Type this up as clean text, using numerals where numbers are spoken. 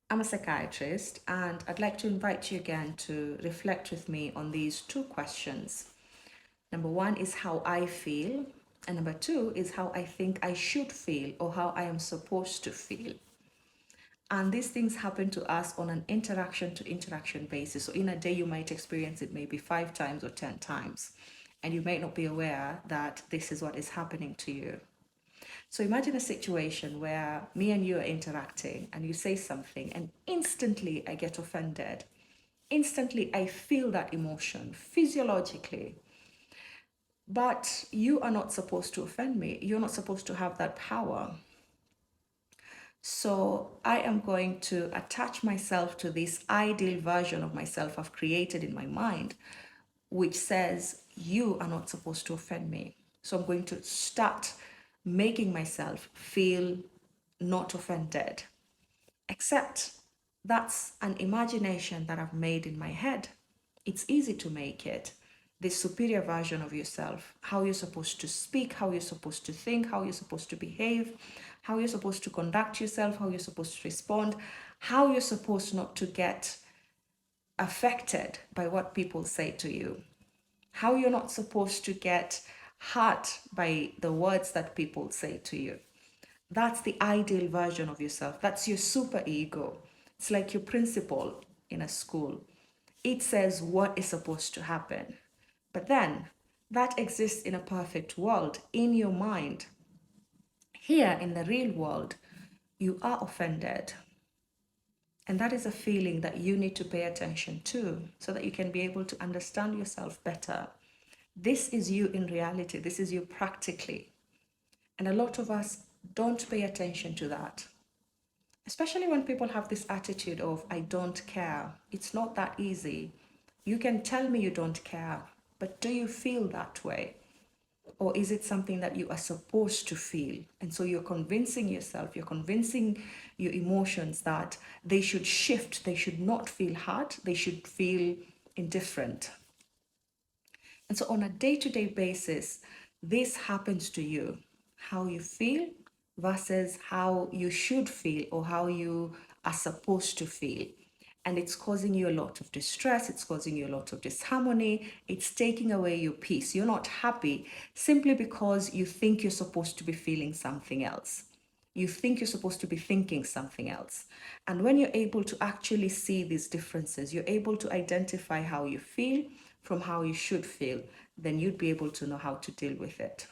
I'm a psychiatrist, and I'd like to invite you again to reflect with me on these two questions. Number one is how I feel, and number two is how I think I should feel or how I am supposed to feel. And these things happen to us on an interaction to interaction basis. So in a day, you might experience it maybe 5 times or 10 times, and you might not be aware that this is what is happening to you. So imagine a situation where me and you are interacting and you say something, and instantly I get offended. Instantly I feel that emotion physiologically. But you are not supposed to offend me. You're not supposed to have that power. So I am going to attach myself to this ideal version of myself I've created in my mind, which says, you are not supposed to offend me. So I'm going to start making myself feel not offended. Except that's an imagination that I've made in my head. It's easy to make it. This superior version of yourself, how you're supposed to speak, how you're supposed to think, how you're supposed to behave, how you're supposed to conduct yourself, how you're supposed to respond, how you're supposed not to get affected by what people say to you, how you're not supposed to get hurt by the words that people say to you. That's the ideal version of yourself. That's your super ego. It's like your principal in a school. It says what is supposed to happen. But then that exists in a perfect world in your mind. Here in the real world, you are offended. And that is a feeling that you need to pay attention to so that you can be able to understand yourself better. This is you in reality. This is you practically. And a lot of us don't pay attention to that. Especially when people have this attitude of, I don't care. It's not that easy. You can tell me you don't care, but do you feel that way? Or is it something that you are supposed to feel? And so you're convincing yourself, you're convincing your emotions that they should shift, they should not feel hurt, they should feel indifferent. And so on a day-to-day basis, this happens to you. How you feel versus how you should feel or how you are supposed to feel. And it's causing you a lot of distress, it's causing you a lot of disharmony, it's taking away your peace. You're not happy simply because you think you're supposed to be feeling something else. You think you're supposed to be thinking something else. And when you're able to actually see these differences, you're able to identify how you feel from how you should feel, then you'd be able to know how to deal with it.